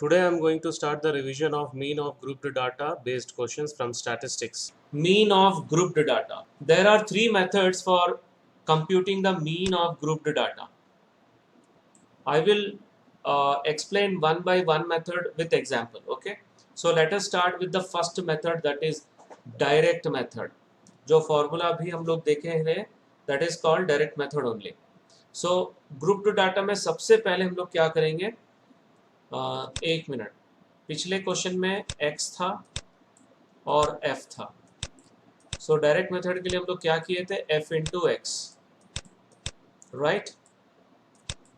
Today I am going to start the revision of mean of grouped data based questions from statistics. Mean of grouped data. There are three methods for computing the mean of grouped data. I will explain one by one method with example. Okay. So let us start with the first method, that is direct method. जो formula भी हम लोग देखे हैं, that is called direct method only. So grouped data में सबसे पहले हम लोग क्या करेंगे, एक मिनट, पिछले क्वेश्चन में x था और f था. सो डायरेक्ट मेथड के लिए हम लोग क्या किए थे, f into X, right.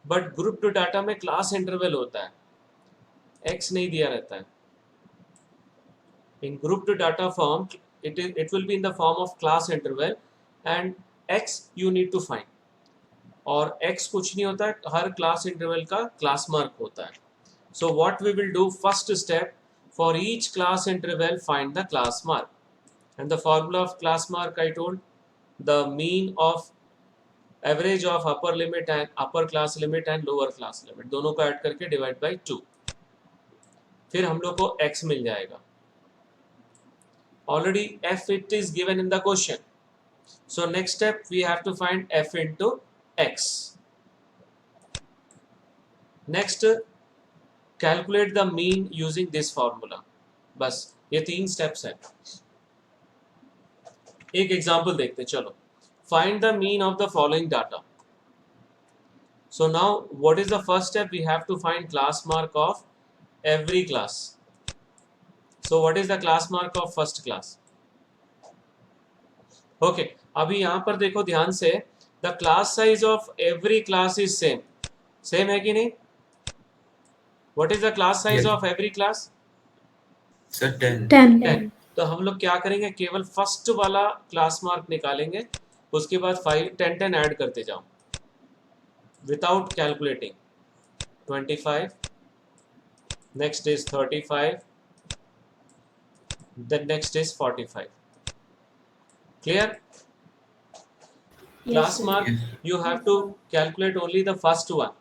But grouped data में क्लास इंटरवल होता है, x नहीं दिया रहता है. In grouped data form it will be in the form of class interval and x you need to find. और x कुछ नहीं होता है, हर क्लास इंटरवल का क्लास मार्क होता है. So what we will do, first step, for each class interval find the class mark. And the formula of class mark I told, the mean of average of upper limit and upper class limit and lower class limit, दोनों को add करके divide by 2, फिर हम लोग को x मिल जाएगा. Already f it is given in the question. So next step we have to find f into x. Next calculate the mean using this formula. बस ये तीन स्टेप्स है. एक एग्जांपल देखते चलो. Find the mean of the following data. So now what is the first step? We have to find class mark of every class. So what is the class mark of first class? Okay, अभी यहाँ पर देखो ध्यान से, the class size of every class is same. Same है कि नहीं? What is the class size of every class? Sir, 10. 10. तो हम लोग क्या करेंगे, केवल फर्स्ट वाला क्लास मार्क निकालेंगे, उसके बाद 5 10 10 ऐड करते जाओ without calculating. 25, next is 35, then next is 45. Clear? Yes, Class sir. mark, Yes. you have to calculate only the first one,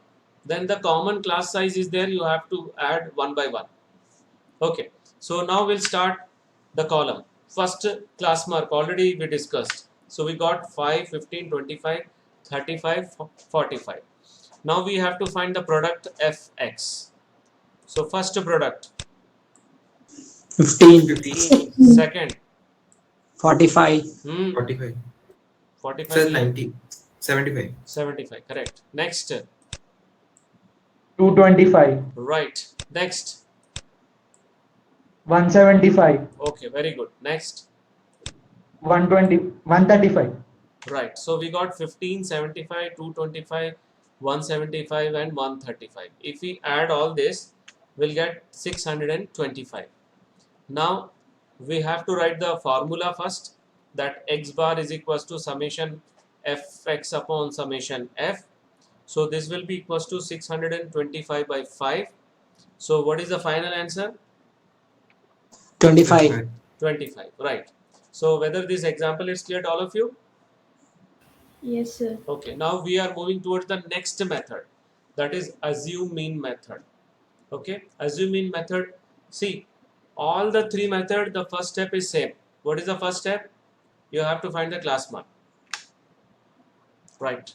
then the common class size is there, you have to add one by one. Okay, so now we'll start the column. First class mark already we discussed, so we got 5, 15, 25, 35, 45. Now we have to find the product fx. So first product 15, 15. second 45, 45. 45 Sir, नहीं, 90. 75. 75, correct. Next, 225, right. Next, 175, okay, very good. Next, 120, 135. right. So we got 15, 75, 225, 175 and 135. If we add all this, we'll get 625. Now we have to write the formula first, that x bar is equals to summation fx upon summation f. So this will be equals to 625 by 5. So what is the final answer? 25. 25, right. So whether this example is clear to all of you? Yes, sir. Okay, now we are moving towards the next method, that is assume mean method. Okay, assume mean method. See, all the three methods, the first step is same. What is the first step? You have to find the class mark. Right.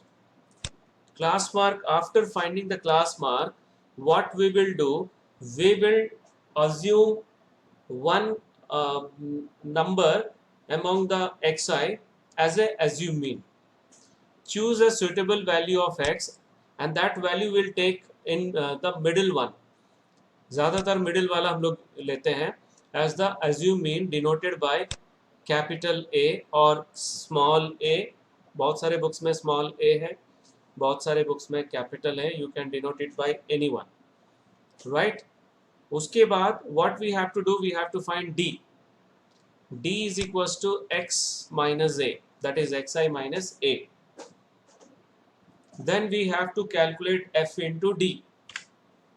Class mark, after finding the class mark, what we will do, we will assume one number among the xi as a assume mean. Choose a suitable value of x and that value will take in the middle one. ज़्यादातर middle वाला हम लोग लेते हैं as the assume mean, denoted by capital A और small a. बहुत सारे books में small a है, बहुत सारे बुक्स में capital है. You can denote it by any one, right? उसके बाद what we have to do, we have to find d. d is equals to x minus a, that is xi minus a. Then we have to calculate f into d.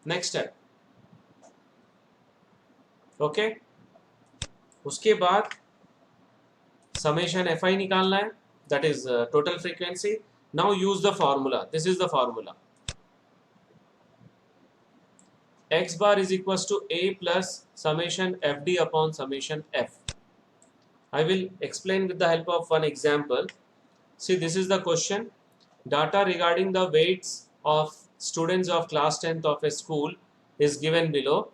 Next step. Okay. उसके बाद summation fi निकालना है, that is total frequency. Now use the formula. This is the formula. x bar is equals to a plus summation fd upon summation f. I will explain with the help of one example. See, this is the question. Data regarding the weights of students of class 10th of a school is given below.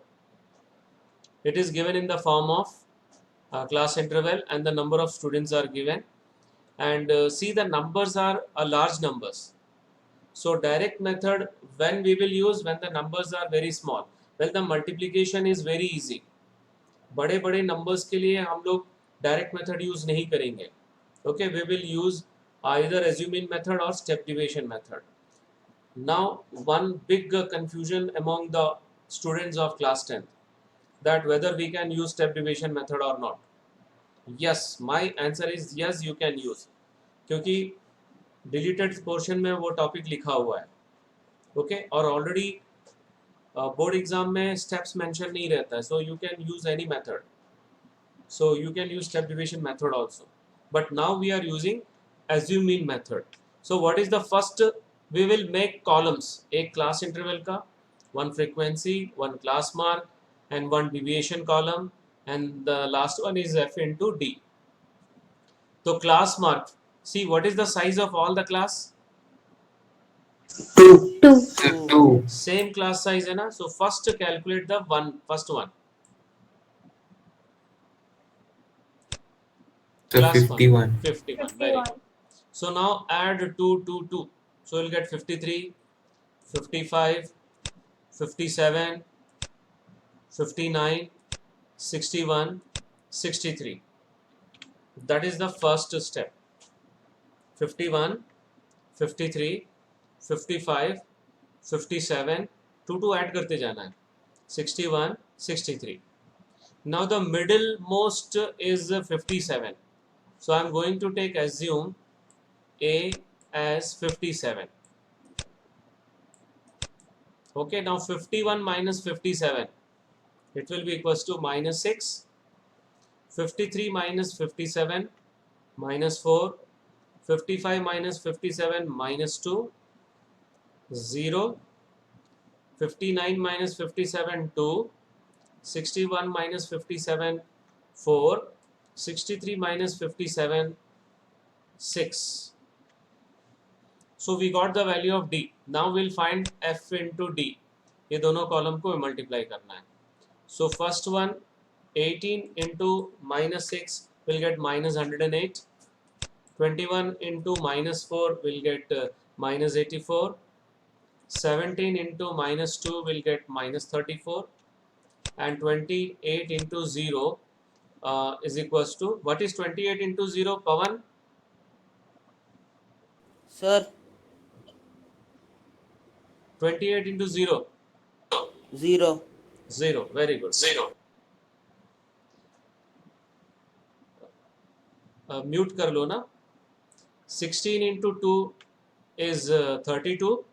It is given in the form of class interval and the number of students are given. And see, the numbers are large numbers. So direct method when we will use when the numbers are very small. Well, the multiplication is very easy. बड़े बड़े numbers के लिए हम लोग direct method use नहीं करेंगे. Okay, we will use either assuming method or step deviation method. Now, one big confusion among the students of class 10th, that whether we can use step deviation method or not. Yes, my answer is yes, you can use. क्योंकि deleted portion में वो topic लिखा हुआ है. Okay, और already board exam में steps mention नहीं रहता है, so you can use any method. So you can use step deviation method also. But now we are using assume mean method. So what is the first? We will make columns. एक class interval का, one frequency, one class mark, and one deviation column, and the last one is f into d. So class mark. See, what is the size of all the class? 2. 2. Sir, 2. Same class size है ना? So first calculate the first one. Sir, Class 51. 51. Very good. So now add 2, 2, 2. So you'll get 53, 55, 57, 59, 61, 63. That is the first step. 51, 53, 55, 57, 2 add करते जाना है. 61, 63. Now the middle most is 57. So I am going to take assume A as 57. Okay, now 51 minus 57, it will be equals to minus 6. 53 minus 57, minus 4. 55 minus 57, minus 2. 0. 59 minus 57, 2. 61 minus 57, 4. 63 minus 57, 6. So we got the value of d. Now we'll find f into d. ये दोनों column को multiply करना है. So first one, 18 into minus 6 will get minus 108. 21 into minus 4 will get minus 84. 17 into minus 2 will get minus 34. And 28 into 0 is equals to, what is 28 into 0, Pawan? Sir, 28 into 0. 0. 0. Very good. 0. Mute कर लो ना. 16 into 2 is 32.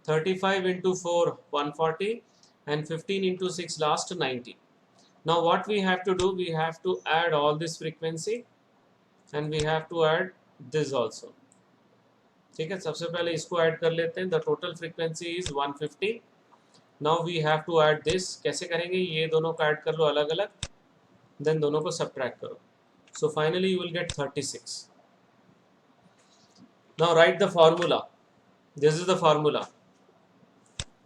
35 into 4, 140. And 15 into 6 last 90. Now what we have to do, we have to add all this frequency and we have to add this also. ठीक है, सबसे पहले इसको add कर लेते हैं. The total frequency is 150. Now we have to add this. कैसे करेंगे? ये दोनों को ऐड कर लो अलग अलग, then दोनों को subtract करो. So finally you will get 36. Now write the formula. This is the formula.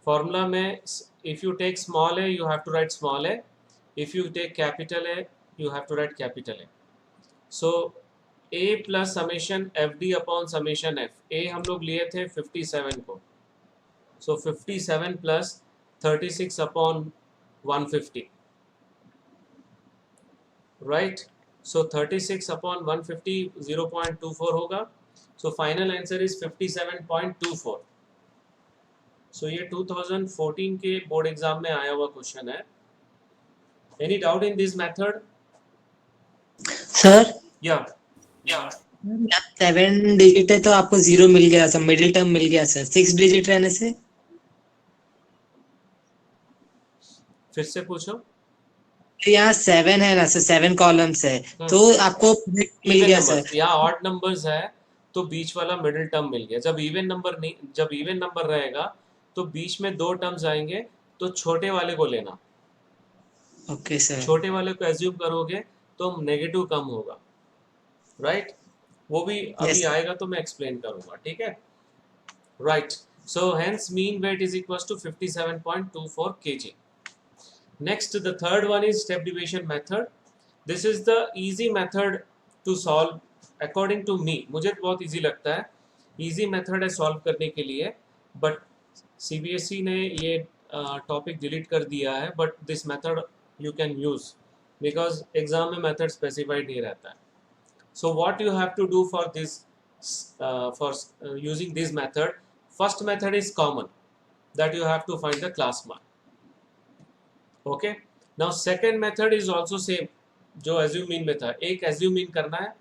Formula में if you take small a, you have to write small a. If you take capital A, you have to write capital A. So A plus summation FD upon summation F. A हम लोग लिए थे 57 को. So 57 plus 36 upon 150. Right? So 36 upon 150, 0.24 होगा. So final answer is 57.24. So ये 2014 के board exam में आया हुआ क्वेश्चन है. Any doubt in this method? Sir Yeah. 7 digit है तो आपको 0 मिल गया सर, मिडिल टर्म मिल गया सर. 6 डिजिट रहने से फिर से पूछो. यहाँ 7 है ना सर, 7 कॉलम्स है तो आपको मिल गया सर. यहाँ ऑड नंबर्स है तो बीच वाला मिडिल टर्म मिल गया. जब इवन नंबर नहीं, जब इवन नंबर रहेगा तो बीच में 2 टर्म्स आएंगे तो छोटे वाले को लेना, ओके सर। छोटे वाले को एज्यूम करोगे तो नेगेटिव कम होगा, राइट? वो भी अभी Yes. आएगा तो मैं एक्सप्लेन करूंगा, ठीक है? Right, so hence mean weight is equals to 57.24 kg. Next, the third one is step deviation method. This is the easy method to solve according to me. मुझे बहुत easy लगता है, easy method है solve करने के लिए, but CBSE ने ये topic delete कर दिया है, but this method you can use because exam में method specified नहीं रहता है. So what you have to do for this, using this method, first method is common, that you have to find the class mark. Okay, now second method is also same, जो assume mean में था, एक assume mean करना है,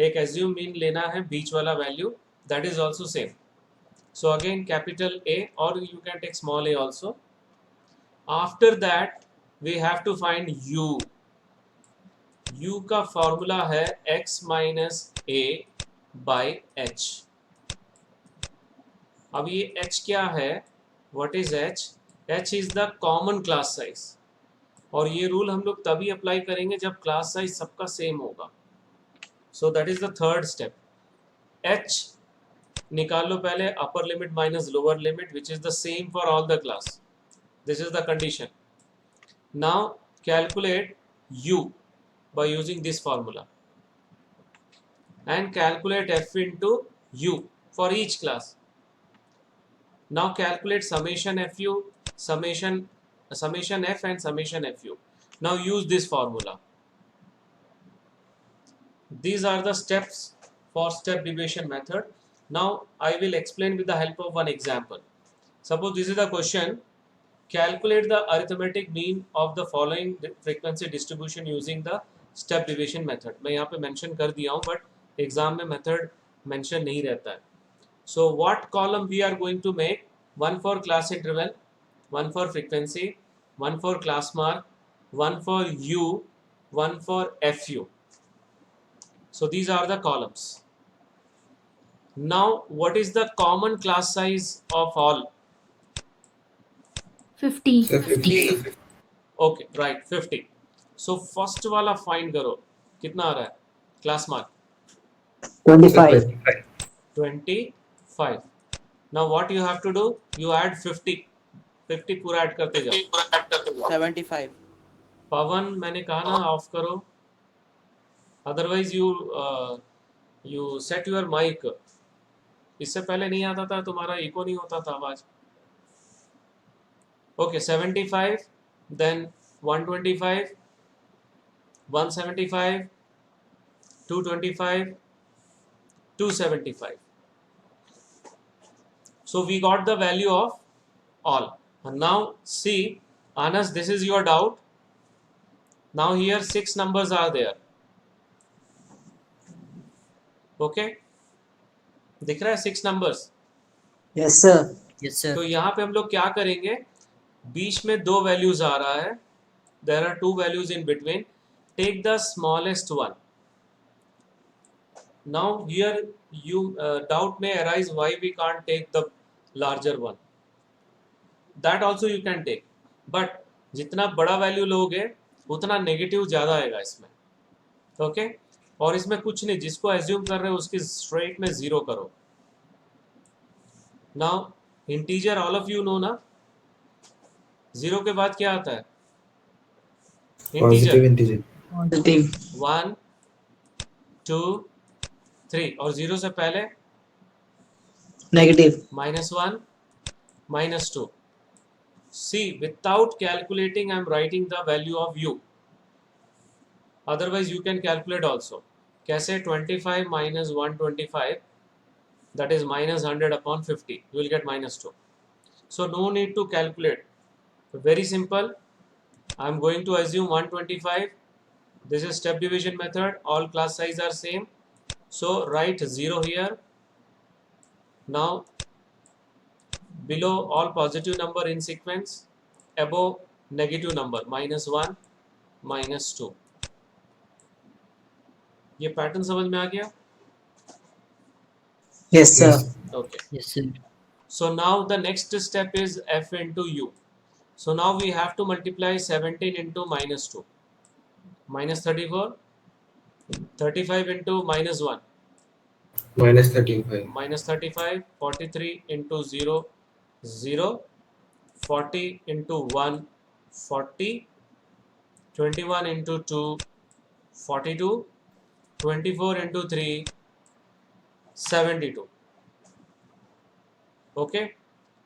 एक assume mean लेना है बीच वाला value, that is also same. So again capital A, or you can take small a also. After that we have to find u. u का फॉर्मूला है x minus a by h. अब ये h क्या है? What is h? h is the common class size. और ये rule हम लोग तभी अप्लाई करेंगे जब क्लास साइज सबका सेम होगा. So that is the third step. h निकाल लो पहले, upper limit minus lower limit, which is the same for all the class. This is the condition. Now calculate u by using this formula and calculate f into u for each class. Now calculate summation fu, summation f and summation fu. Now use this formula. These are the steps for step deviation method. Now I will explain with the help of one example. Suppose this is the question. Calculate the arithmetic mean of the following frequency distribution using the step deviation method. मैं यहाँ पे mention कर दिया हूँ, but exam में method mention नहीं रहता है. So what column we are going to make? One for class interval, one for frequency, one for class mark, one for u, one for fu. So these are the columns. Now what is the common class size of all? 50. Sir, 50. Okay, right, 50. So first वाला find करो, कितना आ रहा है? Class mark 25. 25. Now what you have to do? You add 50. 50 पूरा add करते जाओ. 75. पवन, मैंने कहा ना ऑफ करो, otherwise you set your mic. इससे पहले नहीं आता था, तुम्हारा इको नहीं होता था आवाज. Okay, 75, then 125, 175, 225, 275. So we got the value of all. And now see, Anas, this is your doubt. Now here 6 numbers are there. Okay, दिख रहा है 6 numbers. Yes sir. Yes sir. तो यहाँ पे हम लोग क्या करेंगे? बीच में 2 values आ रहा है. There are 2 values in between. Take the smallest one. Now here you doubt may arise why we can't take the larger one. That also you can take. But जितना बड़ा value लोगे उतना negative ज़्यादा आएगा इसमें. Okay? और इसमें कुछ नहीं, जिसको assume कर रहे हो उसकी straight में 0 करो. Now integer all of you know ना? 0 के बाद क्या आता है? Positive Integer. integer. Positive. 1, 2, 3 और 0 से पहले Negative. -1, -2. See, without calculating I am writing the value of u. Otherwise you can calculate also. कैसे? 25 minus 125, that is minus 100 upon 50. You will get -2. So no need to calculate. Very simple. I am going to assume 125. This is step division method. All class size are same. So write 0 here. Now below all positive number in sequence, above negative number -1, -2. ये pattern समझ में आ गया? Yes sir. Okay. Yes sir. So now the next step is f into u. So now we have to multiply 17 into minus 2. Minus 34. 35 into minus 1. Minus 35. Minus 35. 43 into 0. 0. 40 into 1. 40. 21 into 2. 42. 24 into 3. 72. Okay.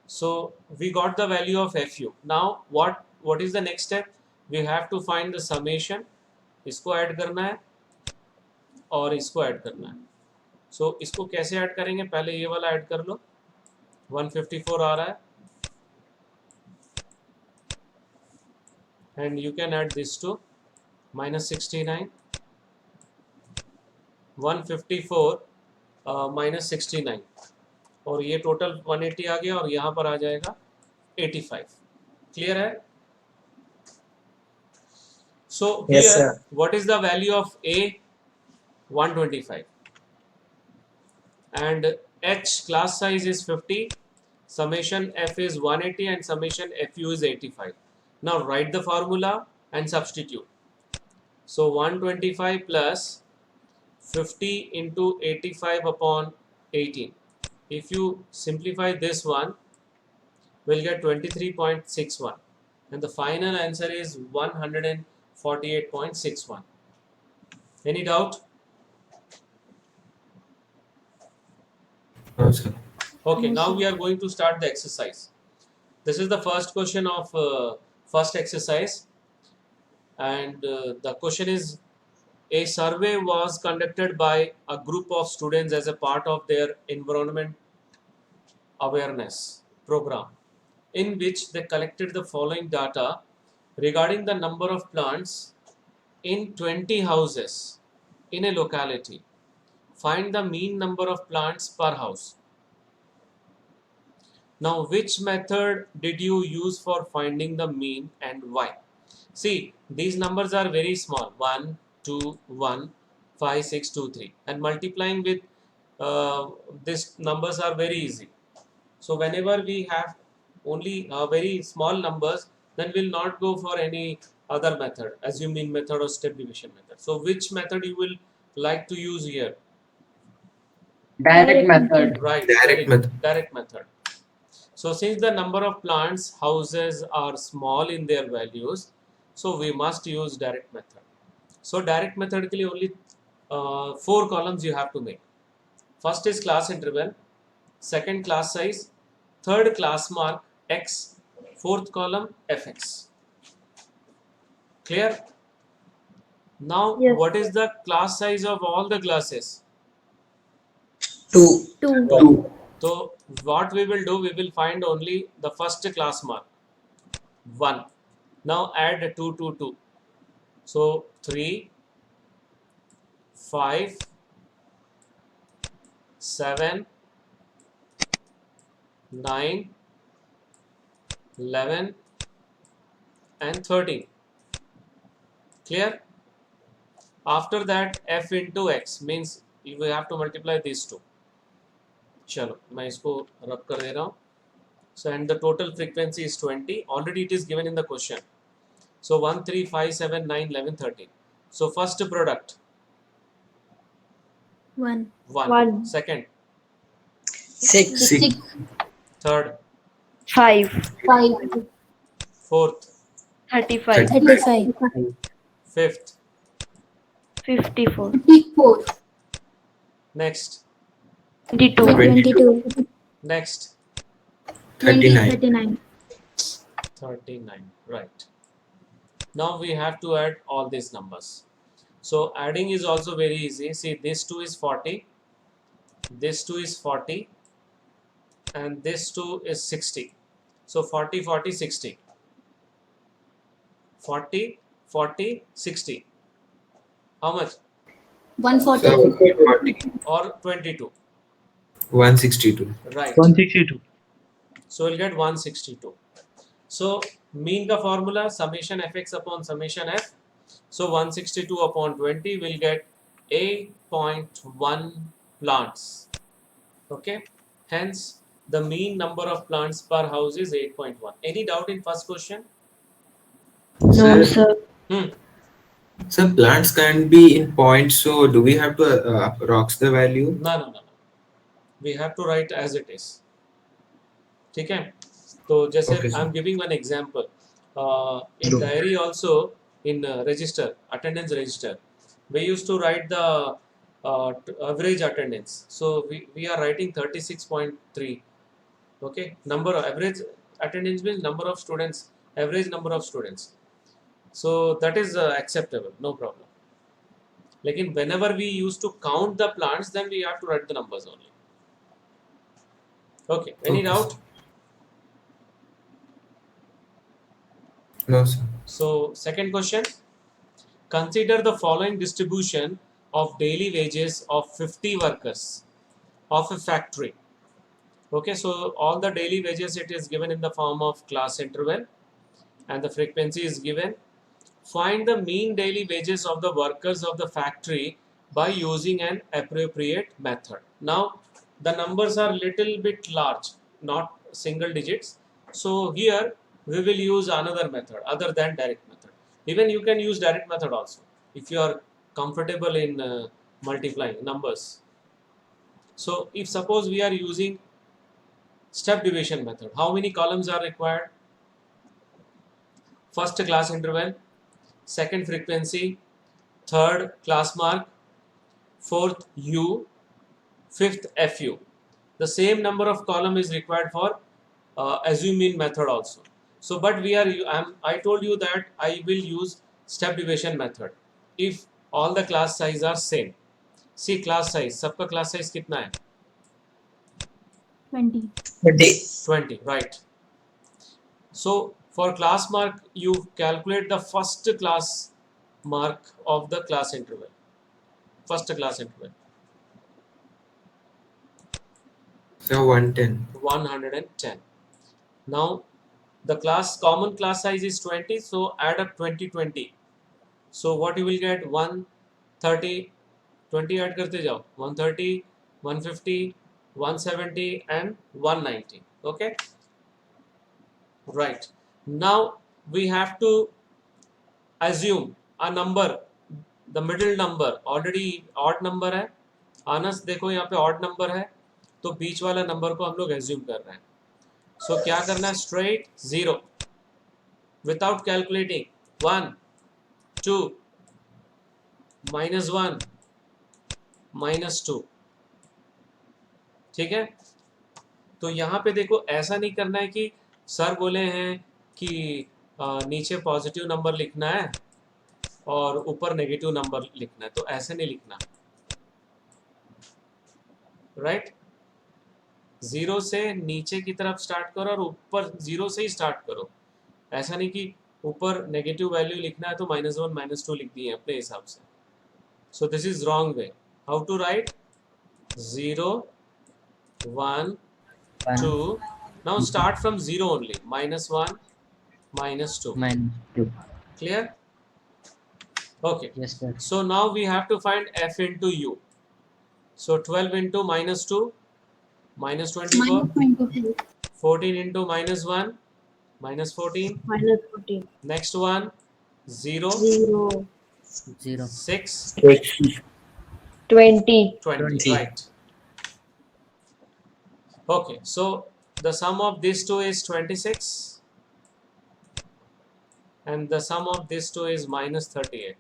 So we got the value of FU. Now what is the next step? We have to find the summation. इसको add करना है और इसको add करना है. So इसको कैसे add करेंगे? पहले ये वाला ऐड कर लो. 154 आ रहा है. And you can add this to minus 69. 154 minus 69. और ये टोटल 180 आ गया और यहाँ पर आ जाएगा 85. क्लियर है? So Yes, here, sir. what is the value of A? 125. And H class size is 50. Summation F is 180 and summation FU is 85. Now write the formula and substitute. So 125 plus 50 into 85 upon 18. If you simplify this one, we'll get 23.61. And the final answer is 148.61. Any doubt? No, sir. Okay, now we are going to start the exercise. This is the first question of first exercise. And the question is, a survey was conducted by a group of students as a part of their environment awareness program, in which they collected the following data regarding the number of plants in 20 houses in a locality. Find the mean number of plants per house. Now, which method did you use for finding the mean and why? See, these numbers are very small. 1, 2, 1, 5, 6, 2, 3. And multiplying with these numbers are very easy. So whenever we have only very small numbers, then we'll not go for any other method, assuming method or step division method. So which method you will like to use here? Direct method. Right, Direct method. Direct method. So since the number of plants, houses are small in their values, so we must use direct method. So direct method के लिए only 4 columns you have to make. First is class interval, second class size, third class mark x, fourth column fx. Clear? Now Yes. what is the class size of all the classes? 2. 2. 2. So what we will do, we will find only the first class mark 1. Now add 2 to 2. So 3, 5, 7, 9, 11 and 13. Clear? After that f into x means you will have to multiply these two. चलो मैं इसको रब कर दे रहा हूँ. So and the total frequency is 20. Already it is given in the question. So 1, 3, 5, 7, 9, 11, 13. So first product 1. 1. One. Second, 6. 6. third, 5. 5. fourth, 35. 35. fifth, 54. 54, next, 22. 22, next, 39. 39. 39. Right. Now we have to add all these numbers. So adding is also very easy. See, this 2 is 40, this 2 is 40, and this 2 is 60. So 40, 40, 60. 40, 40, 60. How much? 140, So 40. Or 22. 162. Right. 162. So we'll get 162. So mean का formula summation fx upon summation f. So 162 upon 20 will get 8.1 plants. Okay. Hence the mean number of plants per house is 8.1. Any doubt in first question? No, Sir, sir. Hmm. sir, plants can be in points, so do we have to approx the value? No. We have to write as it is. ठीक है? तो जैसे Okay, I sir. Am giving one example. In diary also, in register, attendance register, we used to write the average attendance. So we are writing 36.3. Okay, number of average attendance means number of students, average number of students. So that is acceptable, no problem. Lekin whenever we used to count the plants, then we have to write the numbers only. Okay, any Okay, doubt? sir. No, sir. So second question, consider the following distribution of daily wages of 50 workers of a factory. Okay, so all the daily wages, it is given in the form of class interval and the frequency is given. Find the mean daily wages of the workers of the factory by using an appropriate method. Now the numbers are little bit large, not single digits. So here we will use another method other than direct method. Even you can use direct method also if you are comfortable in multiplying numbers. So if suppose we are using step division method, how many columns are required? First class interval, second frequency, third class mark, fourth U, fifth FU. The same number of column is required for assume mean method also. So, but we are I told you that I will use step division method if all the class size are same. See class size, सबका class size कितना है? 20. 20, right? So for class mark, you calculate the first class mark of the class interval. First class interval. So 110. 110. Now the common class size is 20, so add up 20. So what you will get? 130, 20 add karte jao. 130, 150, 170 and 190. Okay, right. Now we have to assume a number, the middle number already odd number है. आनस देखो यहाँ पे odd number है, तो बीच वाला number को हम लोग assume कर रहे हैं. So क्या करना है? Straight 0 without calculating. 1, 2, -1, -2. ठीक है? तो यहाँ पे देखो ऐसा नहीं करना है कि सर बोले हैं कि नीचे पॉजिटिव नंबर लिखना है और ऊपर नेगेटिव नंबर लिखना है, तो ऐसे नहीं लिखना. राइट? 0 से नीचे की तरफ स्टार्ट करो और ऊपर 0 से ही स्टार्ट करो. ऐसा नहीं कि ऊपर नेगेटिव वैल्यू लिखना है तो -1 -2 लिख दिए अपने हिसाब से. So this is wrong way. How to write? 0, 1, 2. Now start from 0 only. -1, -2. -2. Clear? Okay. Yes, sir. So now we have to find f into u. So 12 into -2, -24. -24. 14 into -1, -14. -14. Next one, 0, 0. 0. 6, 20. 20. Right. Okay. So the sum of these two is 26. And the sum of these two is -38.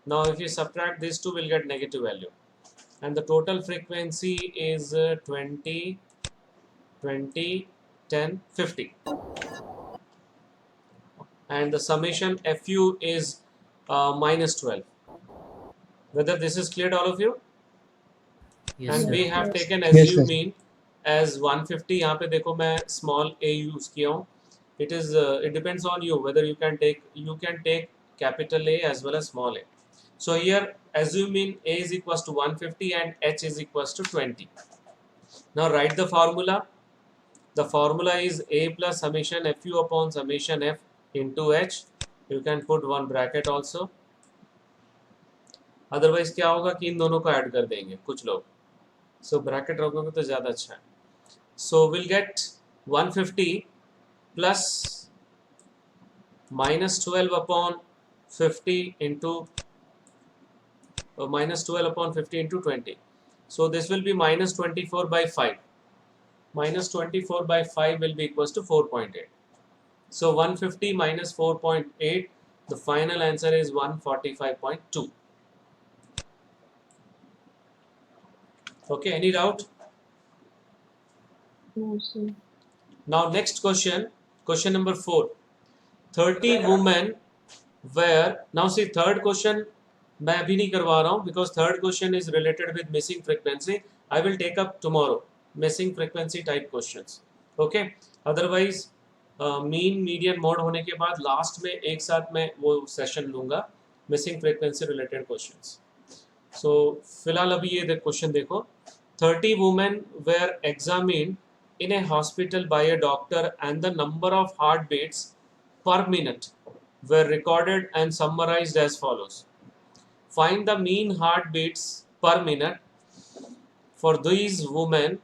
Now if you subtract these two, we'll get negative value. And the total frequency is 20, 20, 10, 50. And the summation FU is -12. Whether this is clear to all of you? Yes, And sir. we have taken Yes, assume sir. mean as 150. यहाँ पे देखो मैं small a use किया हूँ. It is it depends on you whether you can take capital A as well as small a. So here assume mean a is equals to 150 and h is equals to 20. Now write the formula. The formula is a plus summation fu upon summation f into h. You can put one bracket also. Otherwise क्या होगा कि इन दोनों को add कर देंगे कुछ लोग. So bracket रखोगे तो ज़्यादा अच्छा है. So we'll get 150 plus minus 12 upon 50 into minus 12 upon 50 into 20. So this will be minus 24 by 5. Minus 24 by 5 will be equals to 4.8. So 150 minus 4.8, the final answer is 145.2. Okay, any doubt? No, sir. Now next question, question number 4. 30 women were, now see third question मैं अभी नहीं करवा रहा हूँ because third question is related with missing frequency. I will take up tomorrow missing frequency type questions. Okay, otherwise mean median mode होने के बाद last में एक साथ मैं वो सेशन लूँगा मिसिंग फ्रीक्वेंसी रिलेटेड क्वेश्चंस. सो फिलहाल अभी ये क्वेश्चन देखो. 30 women were examined in a hospital by a doctor and the number of heartbeats per minute were recorded and summarized as follows. Find the mean heartbeats per minute for these women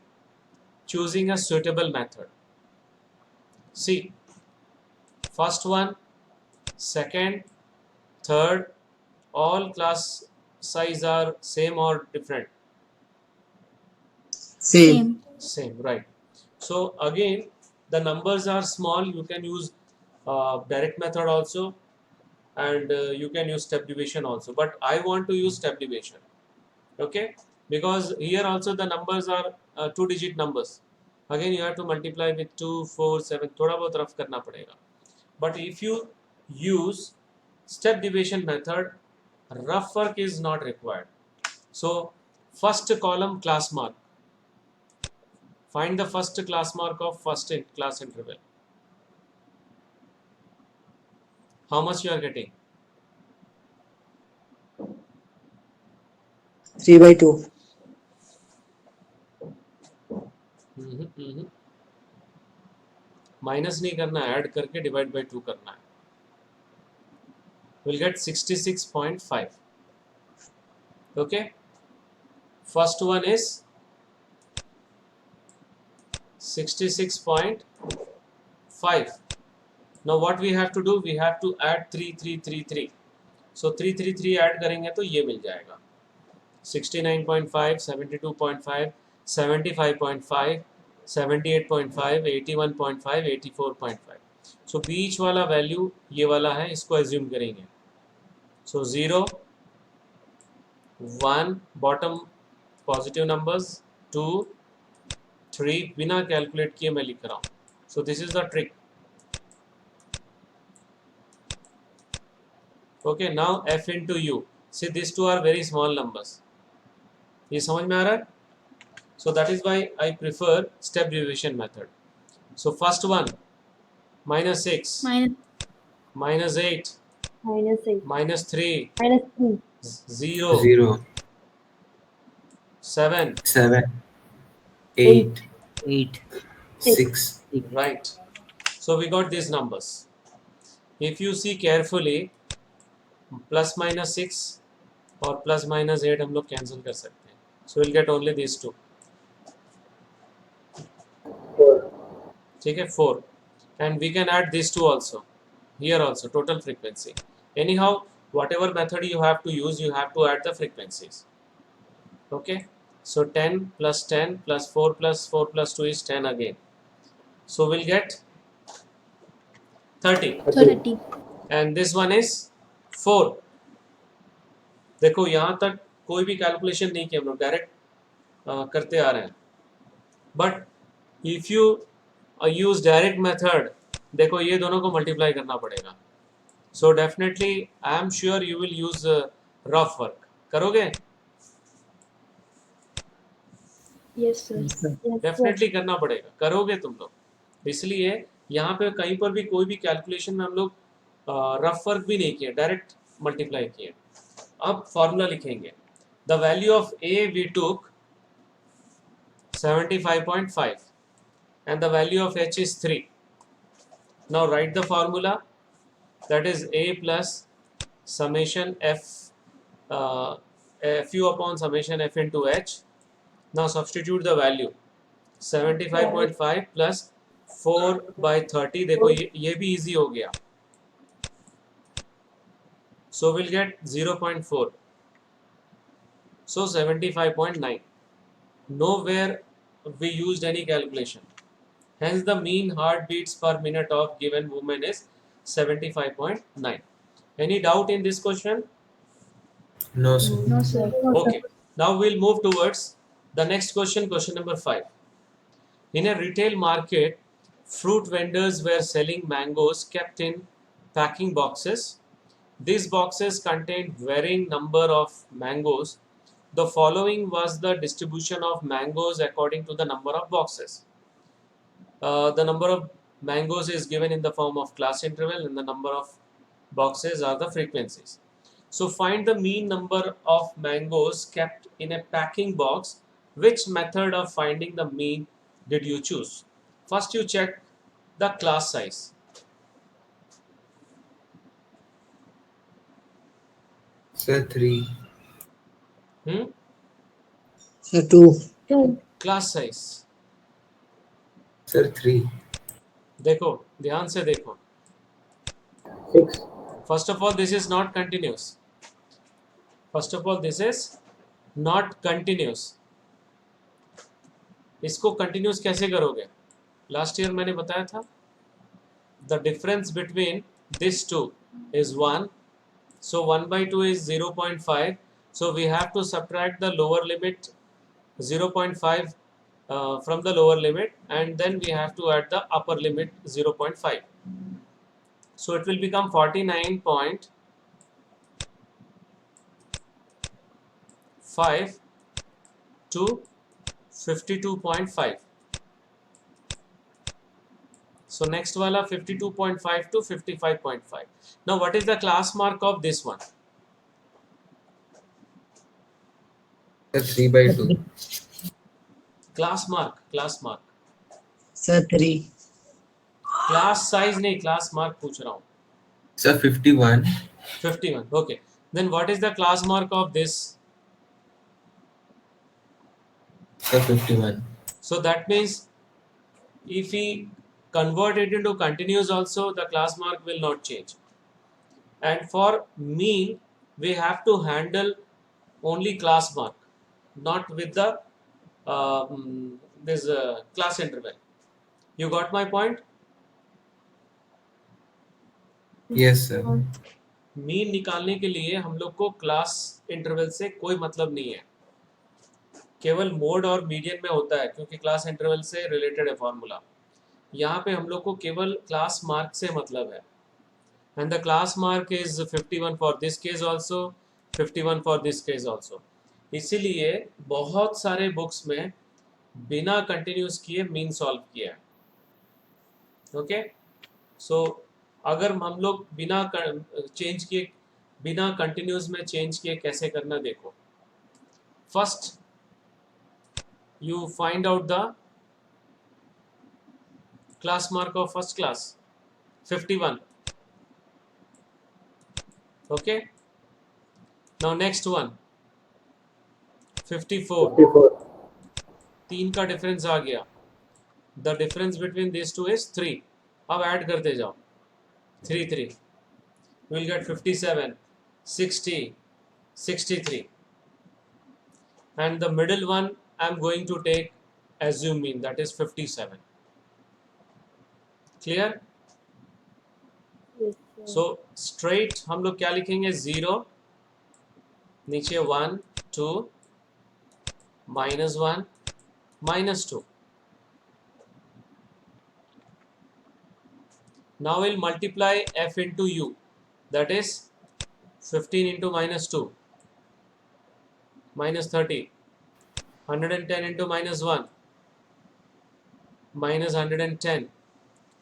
choosing a suitable method. See, first one, second, third, all class size are same or different? Same. Same, right. So again, the numbers are small. You can use direct method also, and you can use step division also. But I want to use step division, okay? Because here also the numbers are 2-digit numbers. Again, you have to multiply with 2, 4, 7. थोड़ा बहुत rough करना पड़ेगा. But if you use step division method, rough work is not required. So first column class mark. Find the first class mark of first class interval. How much you are getting? 3/2. Minus नहीं करना, add करके divide by 2 करना है. We'll get 66.5. Okay, first one is 66.5. Now what we have to do, we have to add 3333. So 333 add करेंगे तो ये मिल जाएगा 69.5, 72.5, 75.5, 78.5, 81.5, 84.5. सो बीच वाला वैल्यू ये वाला है, इसको एज्यूम करेंगे. सो 0, 1 बॉटम पॉजिटिव नंबर्स, 2, 3 बिना कैलकुलेट किए मैं लिख रहा हूँ. सो this is the trick. Okay, now f into u. See, these two are very small numbers. ये समझ में आ रहा है? So that is why I prefer step division method. So first one, minus 6, minus 8, -8, minus 3, -3, 0, 0, 7, 7, 8, 8, 6. right. So we got these numbers. If you see carefully, plus minus 6 और plus minus 8 हम लोग cancel कर सकते हैं. So will get only this 2. ठीक है, 4. And we can add this 2 also here also, total frequency. Anyhow whatever method you have to use, you have to add the frequencies. Okay, so 10 plus 10 plus 4 plus 4 plus 2 is 10 again. So we'll get 30. 30. And this one is 4. देखो यहाँ तक कोई भी calculation नहीं किया हम लोग, direct करते आ रहे हैं. But if you use direct method, देखो ये दोनों को मल्टीप्लाई करना पड़ेगा. So definitely I am sure you will use rough work. करोगे? yes sir, yes sir. Definitely करना पड़ेगा, करोगे तुम लोग. इसलिए यहाँ पे कहीं पर भी कोई भी कैलकुलेशन में हम लोग रफ वर्क भी नहीं किए, डायरेक्ट मल्टीप्लाई किए. अब फॉर्मूला लिखेंगे. The value of A we took 75.5 and the value of h is 3. Now write the formula, that is a plus summation f fu upon summation f into h. Now substitute the value 75.5 plus 4 by 30. देखो ये भी easy हो गया. So we'll get 0.4. So 75.9. Nowhere we used any calculation. Hence the mean heartbeats per minute of given woman is 75.9. Any doubt in this question? No, sir. No, sir. Okay. Now we'll move towards the next question, question number 5. In a retail market, fruit vendors were selling mangoes kept in packing boxes. These boxes contained varying number of mangoes. The following was the distribution of mangoes according to the number of boxes. The number of mangoes is given in the form of class interval and the number of boxes are the frequencies. So find the mean number of mangoes kept in a packing box. Which method of finding the mean did you choose? First you check the class size. Sir, 3. Sir, 2. 2. Class size. Sir, 3. देखो ध्यान से देखो. 6. First of all, this is not continuous. First of all, this is not continuous. इसको continuous कैसे करोगे? Last year मैंने बताया था. The difference between this two is 1. So 1 by 2 is 0.5. So we have to subtract the lower limit 0.5 from the lower limit, and then we have to add the upper limit 0.5. So it will become 49.5 to 52.5. So next wala 52.5 to 55.5. Now what is the class mark of this one? Sir, 3 by 2. Class mark. Sir, 3. Class size नहीं, class mark पूछ रहा हूँ. Sir, 51. 51. Okay. Then what is the class mark of this? Sir, 51. So that means if we convert it into continuous also, the class mark will not change. And for mean, we have to handle only class mark, not with the this class interval. You got my point? Yes, sir. Mean निकालने के लिए हम लोग को class interval से कोई मतलब नहीं है, केवल मोड और मीडियन में होता है, क्योंकि क्लास इंटरवल से रिलेटेड है फॉर्मूला. यहाँ पे हम लोग को केवल क्लास मार्क से मतलब है. And the class mark is 51 for this case also, 51 for this case also. इसीलिए बहुत सारे बुक्स में बिना कंटिन्यूस किए मीन सॉल्व किया है. ओके. सो अगर हम लोग बिना चेंज किए, बिना कंटिन्यूस में चेंज किए कैसे करना देखो. First you find out the class mark of first class, 51. Okay. Now next one, 54. 3 का डिफरेंस आ गया. The difference between these two is 3. अब ऐड करते जाओ. 3 3 we'll get 57, 60, 63. And the middle one I'm going to take assume mean, that is 57. Clear? Yes, sir. So straight हम लोग क्या लिखेंगे? 0, नीचे 1 2, -1 -2. Now we'll multiply f into u, that is 15 into -2, -30. 110 into -1, -110.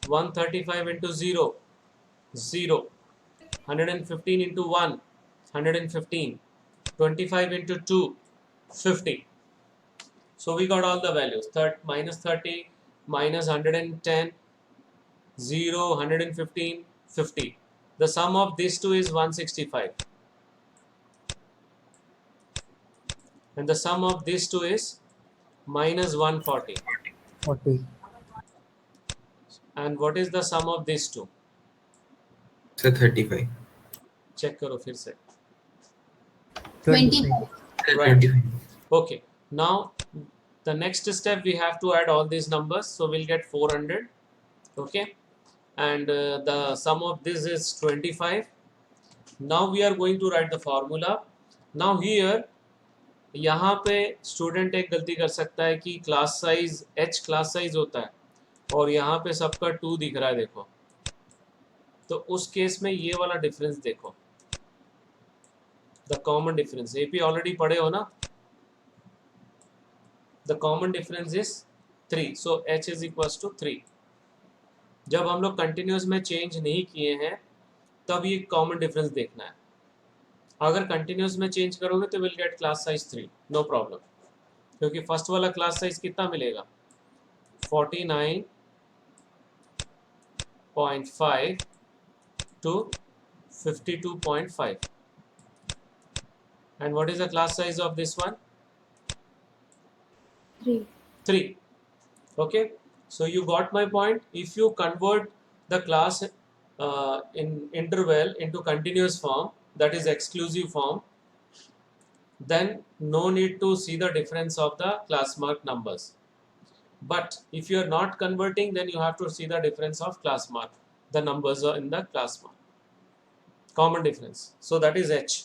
135 into 0, 0. 115 into 1, 115. 25 into 2, 50. So we got all the values. -30, -110, 0, 115, 50. The sum of these two is 165. And the sum of these two is -140. 40. And what is the sum of these two? Sir, 35. Check करो फिर से. 25. Right. Okay. Now the next step we have to add all these numbers. So we'll get 400. Okay. And the sum of this is 25. Now we are going to write the formula. Now here यहाँ पे student एक गलती कर सकता है कि class size h class size होता है और यहाँ पे सबका 2 दिख रहा है. देखो, तो उस केस में ये वाला डिफरेंस देखो, the common difference. AP already पढ़े हो ना. The common difference is 3. So h is equals to 3. जब हम लोग कंटिन्यूस में चेंज नहीं किए हैं तब ये कॉमन डिफरेंस देखना है. अगर कंटिन्यूस में चेंज करोगे तो will get class size 3, no problem, क्योंकि फर्स्ट वाला क्लास साइज कितना मिलेगा, 49.5 to 52.5. And what is the class size of this one? 3. 3. Okay, so you got my point. If you convert the class in interval into continuous form, that is exclusive form, then no need to see the difference of the class mark numbers. But if you are not converting, then you have to see the difference of class mark. The numbers are in the class mark. Common difference. So that is h.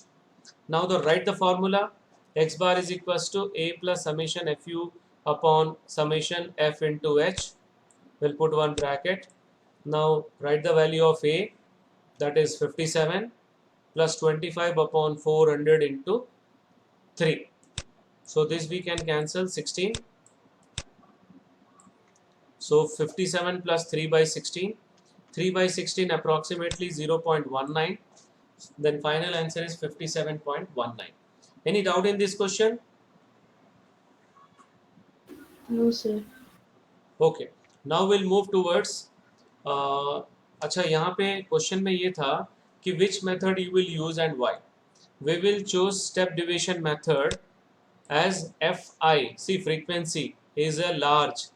Now write the formula. X bar is equals to a plus summation fu upon summation f into h. We'll put one bracket. Now write the value of a, that is 57, plus 25 upon 400 into 3. So this we can cancel 16. So 57 plus 3 by 16. 3 by 16 approximately 0.19. Then final answer is 57.19. Any doubt in this question? No, sir. Okay. Now we'll move towards अच्छा, यहाँ पे question में ये था कि which method you will use and why. We will choose step division method as fi. See, frequency is a large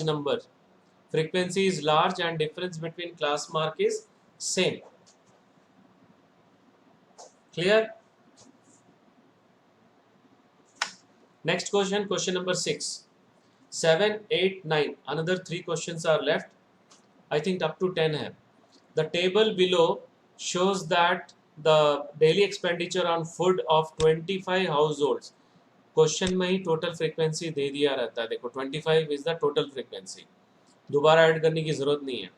number. Frequency is large and difference between class mark is same. Clear? Next question, question number 6. 7, 8, 9. Another 3 questions are left. I think up to 10 hai. The table below shows that the daily expenditure on food of 25 households. Question में ही total frequency दे दिया रहता है. देखो 25 is the total frequency. दोबारा add करने की जरूरत नहीं है.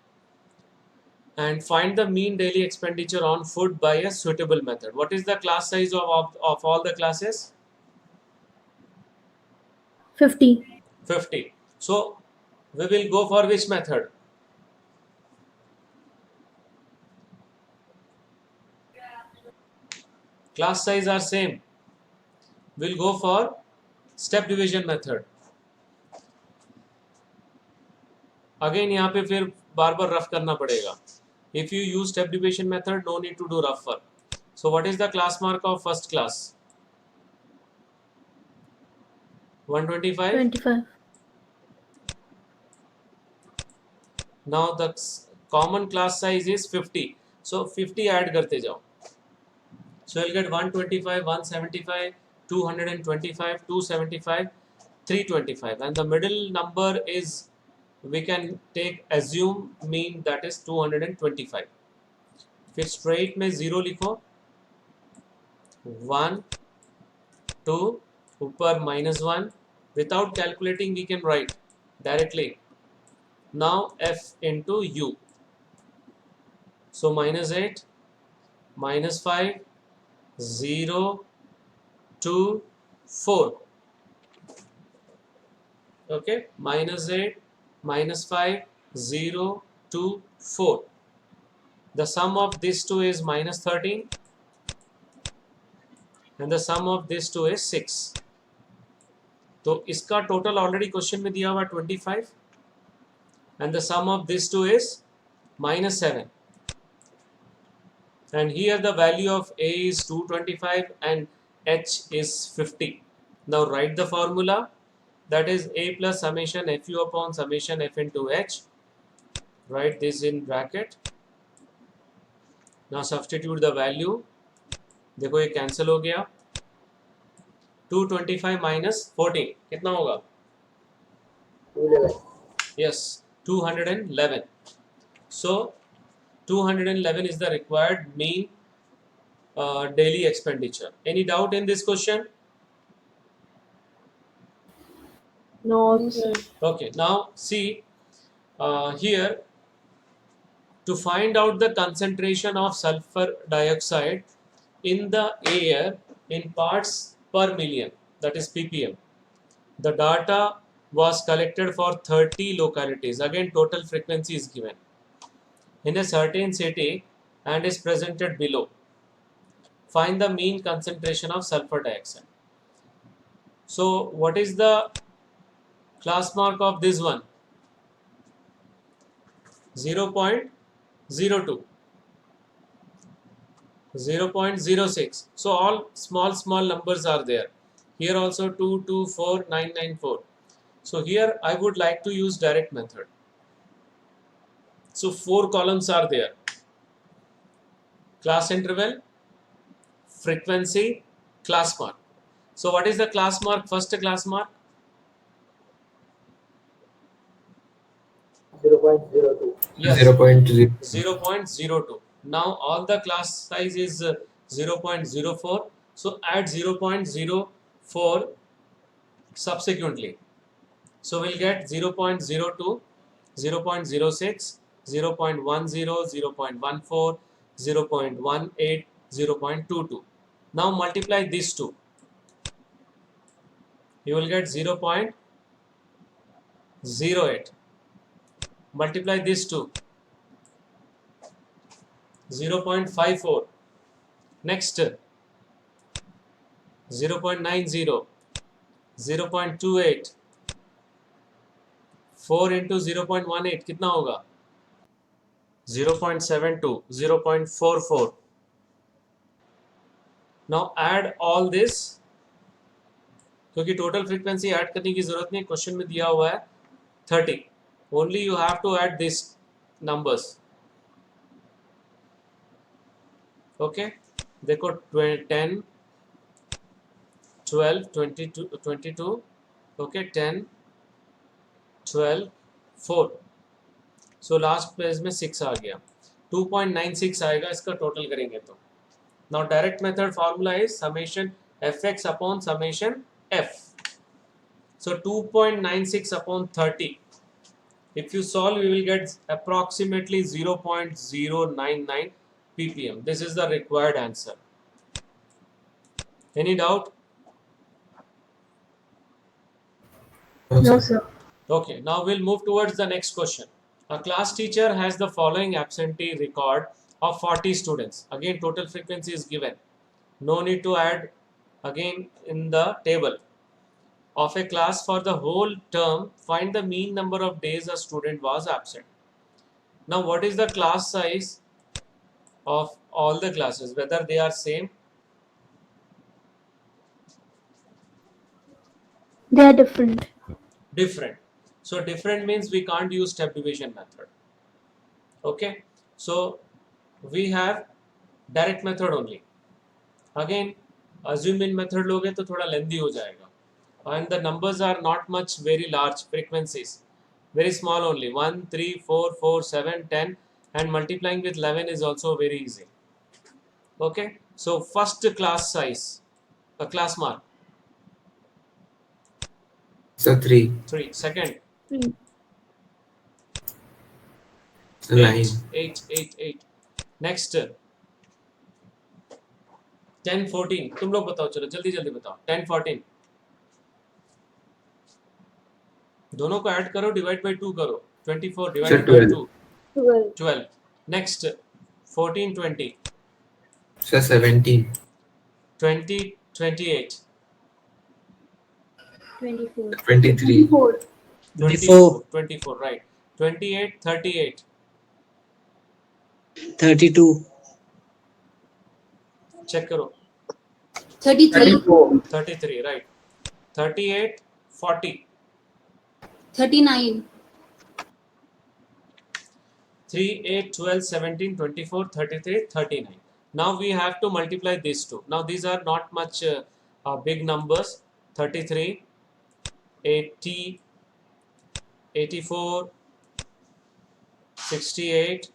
And find the mean daily expenditure on food by a suitable method. What is the class size of all the classes? 50. 50. So we will go for which method? Class size are same. We'll go for step division method. Again यहाँ पे फिर बार बार rough करना पड़ेगा. If you use step division method, no need to do rough work. So what is the class mark of first class? 125. 25. Now the common class size is 50. So 50 add करते जाओ. So you'll get 125, 175, 225, 275, 325, and the middle number is, we can take assume mean, that is 225. फिर straight में 0 लिखो, 1, 2, ऊपर -1. Without calculating we can write directly. Now f into u. So -8, -5, 0, 2, 4. Okay, -8, -5, 0, 2, 4. The sum of these two is -13 and the sum of these two is 6. तो इसका total already question में दिया हुआ 25 and the sum of these two is -7. And here the value of a is 225 and h is 50. Now write the formula, that is a plus summation fu upon summation f into h. Write this in bracket. Now substitute the value. देखो ये cancel हो गया. 225 minus 14 कितना होगा? 211. Yes, 211. So 211 is the required mean daily expenditure. Any doubt in this question? No, No, sir. sir. Okay, now see here, to find out the concentration of sulfur dioxide in the air in parts per million, that is ppm. The data was collected for 30 localities. Again, total frequency is given in a certain city and is presented below. Find the mean concentration of sulfur dioxide. So what is the class mark of this one? 0.02, 0.06. So all small numbers are there. Here also 224994. So here I would like to use direct method. So 4 columns are there: class interval, frequency, class mark. So what is the class mark? First class mark 0.02. yes, 0.0. 0.02. Now all the class size is 0.04. So add 0.04 subsequently. So we'll get 0.02, 0.06, 0.10, 0.14, 0.18, 0.22. Now multiply these two. You will get 0.08. Multiply these two. 0.54. Next 0.90, 0.28. 4 into 0.18 कितना होगा? 0.72, 0.44. Now add all this, क्योंकि total frequency add करने की जरूरत नहीं, question में दिया हुआ है 30. Only you have to add this numbers. Okay, देखो 10, 12, 22. ओके, 10, 12, 4. सो लास्ट पेज में 6 आ गया. 2.96 आएगा इसका टोटल करेंगे तो. Now direct method formula is summation fx upon summation f. So 2.96 upon 30. If you solve, you will get approximately 0.099 ppm. This is the required answer. Any doubt? No, sir. Okay, now we'll move towards the next question. A class teacher has the following absentee record of 40 students. Again, total frequency is given. No need to add again in the table. Of a class for the whole term, find the mean number of days a student was absent. Now, what is the class size of all the classes, whether they are same? They are different. Different. So different means we can't use step division method. Okay, so we have direct method only. Again, assume in method लोगे तो थोड़ा lengthy हो जाएगा. And the numbers are not much very large, frequencies very small only, 1, 3, 4, 4, 7, 10, and multiplying with 11 is also very easy. Okay, so first class size, a class mark So 3. 3. Second 3. 9. 8. Next 10, 14. तुम लोग बताओ, चलो जल्दी जल्दी बताओ. 10, 14. दोनों को ऐड करो, डिवाइड बाय 2 करो. 24 divide by 2, 12. Next 14, 20. So 17. 20, 28. 24. 23. 24, right. 28, 38. 32. Check करो. 33, 33, right. 38, 40. 39, 3, 8, 12, 17, 24, 33, 39. Now we have to multiply these two. Now these are not much big numbers. 33, 80, 84, 68,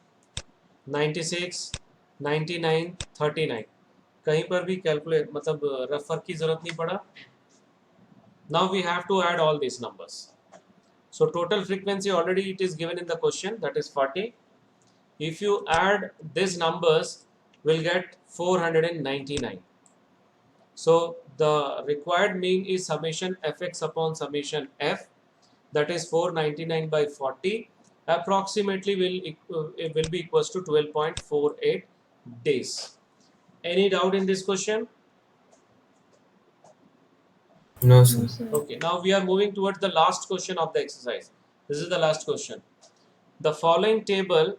96, 99, 39. कहीं पर भी कैलकुलेट मतलब रफर की जरूरत नहीं पड़ा. Now we have to add all these numbers. So total frequency already it is given in the question, that is 40. If you add these numbers, we'll get 499. So the required mean is summation fx upon summation f, that is 499 by 40, approximately it will be equals to 12.48 days. Any doubt in this question? No, sir. No, sir. Okay, now we are moving towards the last question of the exercise. This is the last question. The following table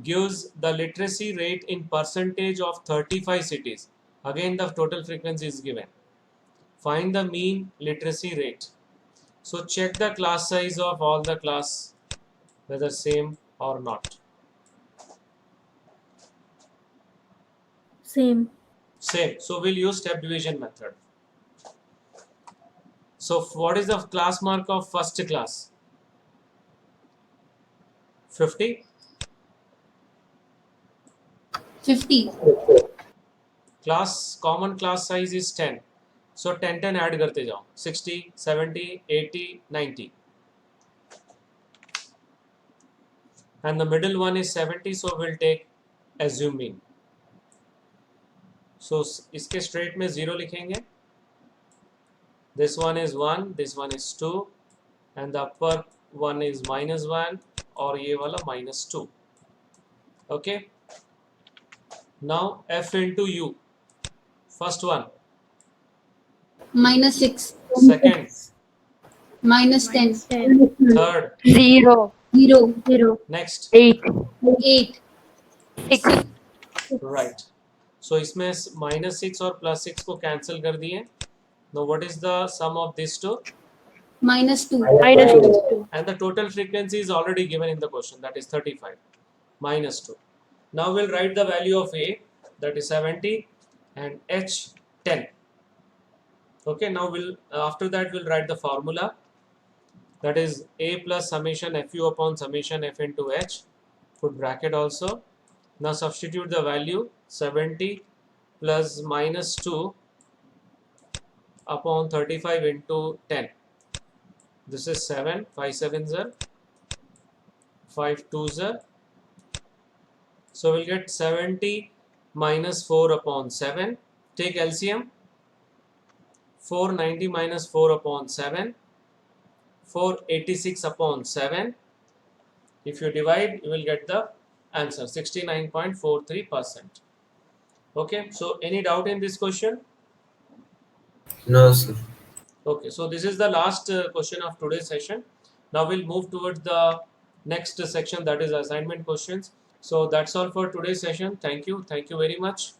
gives the literacy rate in percentage of 35 cities. Again, the total frequency is given. Find the mean literacy rate. So check the class size of all the class, whether same or not. Same. Same. So we'll use step division method. So what is the class mark of first class? 50. 50. Class common class size is 10. So 10 add करते जाओ. 60, 70, 80, 90. And the middle one is 70, so we'll take assume mean. So इसके straight में 0 लिखेंगे. This one is 1, this one is 2, and the upper one is -1 और ये वाला -2. Okay. Now f into u. First one. -6. Second. -10. 10. Third. 0. 0. Next. 8. 8. 6. Right. So इसमें -6 और +6 को cancel कर दिए. Now what is the sum of these two? -2. And the total frequency is already given in the question, that is 35 -2. Now we'll write the value of A, that is 70, and H 10. Okay, now after that we'll write the formula, that is A plus summation fu upon summation f into H, put bracket also. Now substitute the value 70 plus -2 upon 35 into 10. This is 7, 5 7s are 5 2s are. So we'll get 70 minus 4 upon 7. Take LCM. 490 minus 4 upon 7. 486 upon 7. If you divide, you will get the answer 69.43%. Okay, so any doubt in this question? No, sir. Okay, so this is the last question of today's session. Now we'll move towards the next section, that is assignment questions. So that's all for today's session. Thank you very much.